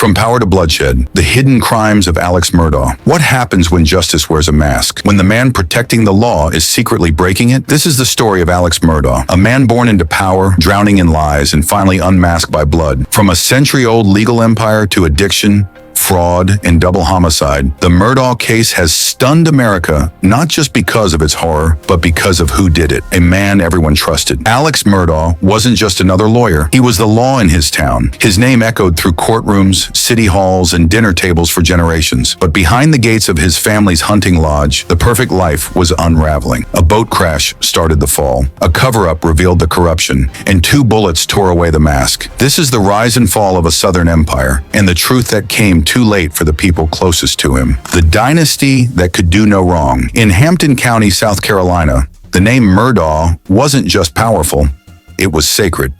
From power to bloodshed, the hidden crimes of Alex Murdaugh. What happens when justice wears a mask? When the man protecting the law is secretly breaking it? This is the story of Alex Murdaugh, a man born into power, drowning in lies, and finally unmasked by blood. From a century-old legal empire to addiction, fraud, and double homicide, the Murdaugh case has stunned America, not just because of its horror, but because of who did it, a man everyone trusted. Alex Murdaugh wasn't just another lawyer. He was the law in his town. His name echoed through courtrooms, city halls, and dinner tables for generations. But behind the gates of his family's hunting lodge, the perfect life was unraveling. A boat crash started the fall. A cover-up revealed the corruption, and 2 bullets tore away the mask. This is the rise and fall of a Southern empire, and the truth that came too late for the people closest to him. The dynasty that could do no wrong. In Hampton County, South Carolina, the name Murdaugh wasn't just powerful, it was sacred.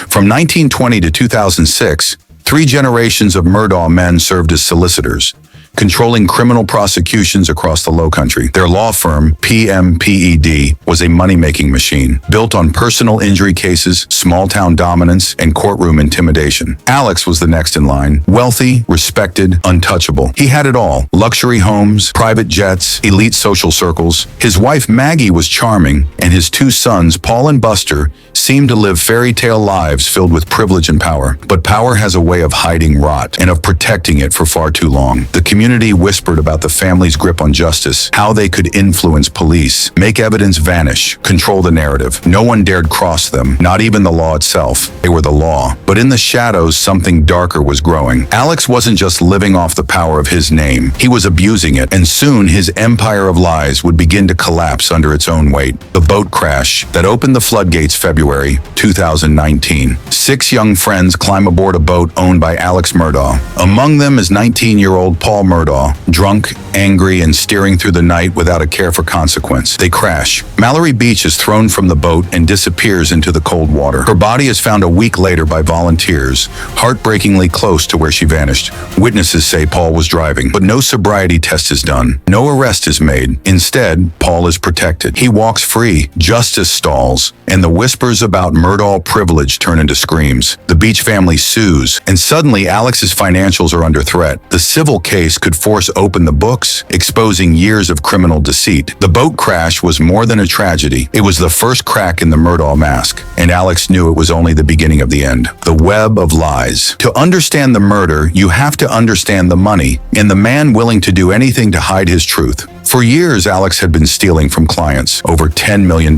From 1920 to 2006, 3 generations of Murdaugh men served as solicitors, controlling criminal prosecutions across the Lowcountry. Their law firm, PMPED, was a money-making machine, built on personal injury cases, small-town dominance, and courtroom intimidation. Alex was the next in line. Wealthy, respected, untouchable. He had it all. Luxury homes, private jets, elite social circles. His wife Maggie was charming, and his 2 sons, Paul and Buster, seemed to live fairy tale lives filled with privilege and power. But power has a way of hiding rot, and of protecting it for far too long. The community whispered about the family's grip on justice, how they could influence police, make evidence vanish, control the narrative. No one dared cross them, not even the law itself. They were the law. But in the shadows, something darker was growing. Alex wasn't just living off the power of his name. He was abusing it, and soon his empire of lies would begin to collapse under its own weight. The boat crash that opened the floodgates February 2019. 6 young friends climb aboard a boat owned by Alex Murdaugh. Among them is 19-year-old Paul Murdaugh, drunk, angry, and steering through the night without a care for consequence. They crash. Mallory Beach is thrown from the boat and disappears into the cold water. Her body is found a week later by volunteers, heartbreakingly close to where she vanished. Witnesses say Paul was driving, but no sobriety test is done. No arrest is made. Instead, Paul is protected. He walks free. Justice stalls, and the whispers about Murdaugh privilege turn into screams. The Beach family sues, and suddenly Alex's financials are under threat. The civil case could force open the books, exposing years of criminal deceit. The boat crash was more than a tragedy. It was the first crack in the Murdaugh mask, and Alex knew it was only the beginning of the end. The web of lies. To understand the murder, you have to understand the money, and the man willing to do anything to hide his truth. For years, Alex had been stealing from clients, over $10 million.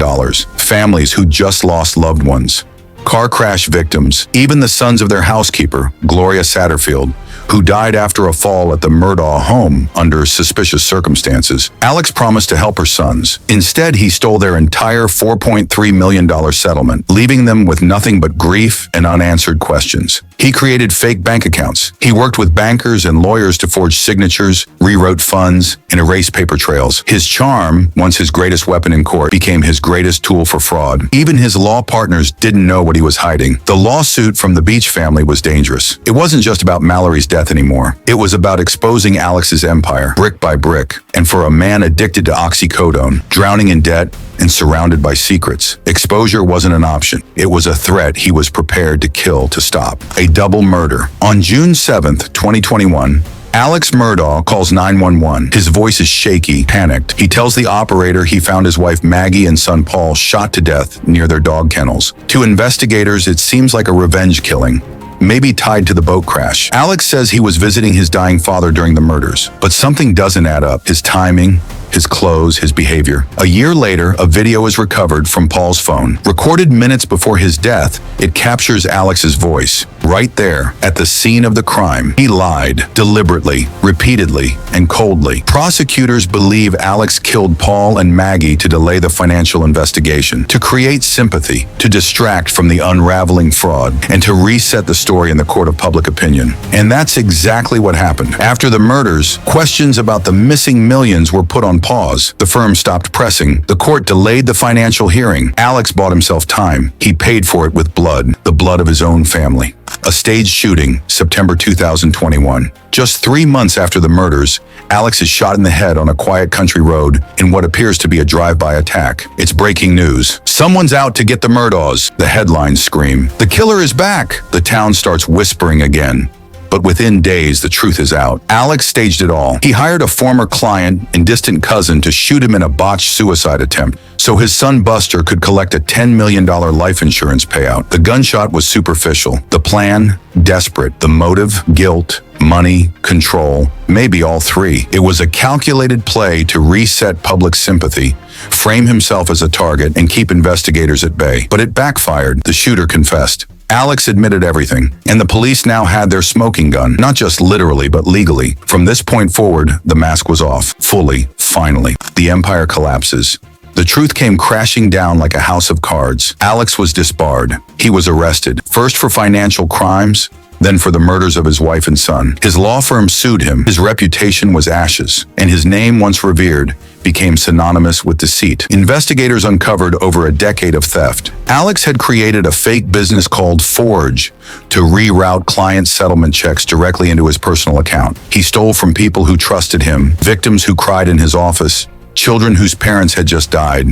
Families who just lost loved ones. Car crash victims, even the sons of their housekeeper, Gloria Satterfield, who died after a fall at the Murdaugh home under suspicious circumstances. Alex promised to help her sons. Instead, he stole their entire $4.3 million settlement, leaving them with nothing but grief and unanswered questions. He created fake bank accounts. He worked with bankers and lawyers to forge signatures, rewrote funds, and erase paper trails. His charm, once his greatest weapon in court, became his greatest tool for fraud. Even his law partners didn't know what he was hiding. The lawsuit from the Beach family was dangerous. It wasn't just about Mallory's death anymore. It was about exposing Alex's empire, brick by brick. And for a man addicted to oxycodone, drowning in debt, and surrounded by secrets, exposure wasn't an option. It was a threat he was prepared to kill to stop. A double murder. On June 7th, 2021, Alex Murdaugh calls 911. His voice is shaky, panicked. He tells the operator he found his wife Maggie and son Paul shot to death near their dog kennels. To investigators, it seems like a revenge killing, maybe tied to the boat crash. Alex says he was visiting his dying father during the murders, but something doesn't add up. His timing, his clothes, his behavior. A year later, a video is recovered from Paul's phone. Recorded minutes before his death, it captures Alex's voice. Right there, at the scene of the crime, he lied, deliberately, repeatedly, and coldly. Prosecutors believe Alex killed Paul and Maggie to delay the financial investigation, to create sympathy, to distract from the unraveling fraud, and to reset the story in the court of public opinion. And that's exactly what happened. After the murders, questions about the missing millions were put on pause. The firm stopped pressing. The court delayed the financial hearing. Alex bought himself time. He paid for it with blood, the blood of his own family. A staged shooting, September 2021. Just 3 months after the murders, Alex is shot in the head on a quiet country road in what appears to be a drive-by attack. It's breaking news. Someone's out to get the Murdaughs. The headlines scream. The killer is back. The town starts whispering again. But within days, the truth is out. Alex staged it all. He hired a former client and distant cousin to shoot him in a botched suicide attempt, so his son Buster could collect a $10 million life insurance payout. The gunshot was superficial. The plan, desperate. The motive, guilt, money, control, maybe all three. It was a calculated play to reset public sympathy, frame himself as a target, and keep investigators at bay. But it backfired. The shooter confessed. Alex admitted everything, and the police now had their smoking gun, not just literally, but legally. From this point forward, the mask was off. Fully, finally. The empire collapses. The truth came crashing down like a house of cards. Alex was disbarred. He was arrested, first for financial crimes, then for the murders of his wife and son. His law firm sued him. His reputation was ashes, and his name, once revered, became synonymous with deceit. Investigators uncovered over a decade of theft. Alex had created a fake business called Forge to reroute client settlement checks directly into his personal account. He stole from people who trusted him, victims who cried in his office, children whose parents had just died.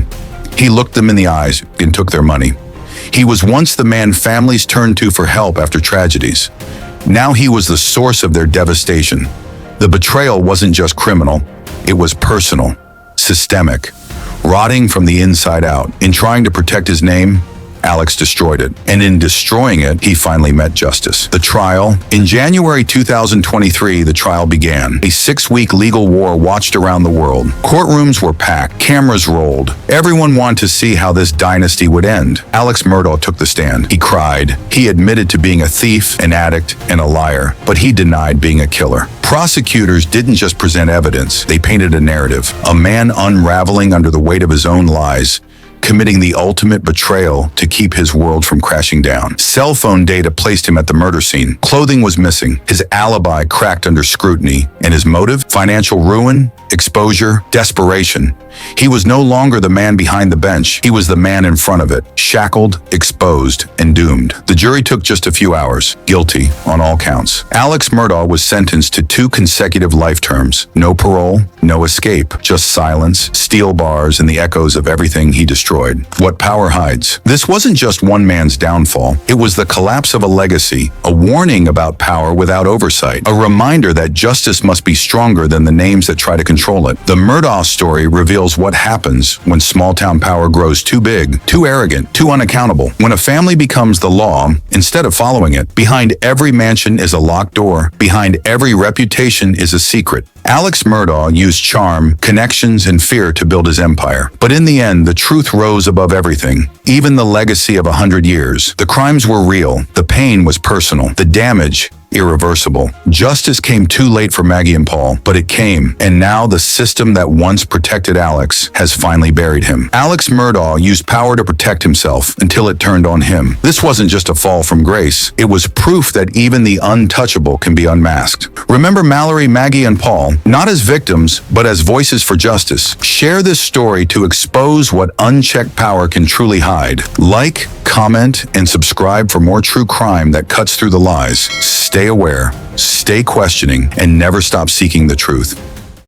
He looked them in the eyes and took their money. He was once the man families turned to for help after tragedies. Now he was the source of their devastation. The betrayal wasn't just criminal, it was personal, systemic, rotting from the inside out. In trying to protect his name, Alex destroyed it. And in destroying it, he finally met justice. The trial. In January 2023, the trial began. A 6-week legal war watched around the world. Courtrooms were packed. Cameras rolled. Everyone wanted to see how this dynasty would end. Alex Murdaugh took the stand. He cried. He admitted to being a thief, an addict, and a liar. But he denied being a killer. Prosecutors didn't just present evidence. They painted a narrative. A man unraveling under the weight of his own lies, committing the ultimate betrayal to keep his world from crashing down. Cell phone data placed him at the murder scene. Clothing was missing. His alibi cracked under scrutiny. And his motive? Financial ruin, exposure, desperation. He was no longer the man behind the bench. He was the man in front of it, shackled, exposed, and doomed. The jury took just a few hours. Guilty on all counts. Alex Murdaugh was sentenced to 2 consecutive life terms. No parole, no escape, just silence, steel bars, and the echoes of everything he destroyed. What power hides? This wasn't just one man's downfall. It was the collapse of a legacy, a warning about power without oversight, a reminder that justice must be stronger than the names that try to control it. The Murdaugh story reveals what happens when small-town power grows too big, too arrogant, too unaccountable. When a family becomes the law, instead of following it, behind every mansion is a locked door. Behind every reputation is a secret. Alex Murdaugh used charm, connections, and fear to build his empire. But in the end, the truth rose above everything, even the legacy of 100 years. The crimes were real. The pain was personal. The damage irreversible. Justice came too late for Maggie and Paul, but it came, and now the system that once protected Alex has finally buried him. Alex Murdaugh used power to protect himself until it turned on him. This wasn't just a fall from grace. It was proof that even the untouchable can be unmasked. Remember Mallory, Maggie, and Paul, not as victims, but as voices for justice. Share this story to expose what unchecked power can truly hide. Like, comment, and subscribe for more true crime that cuts through the lies. Stay aware, stay questioning, and never stop seeking the truth.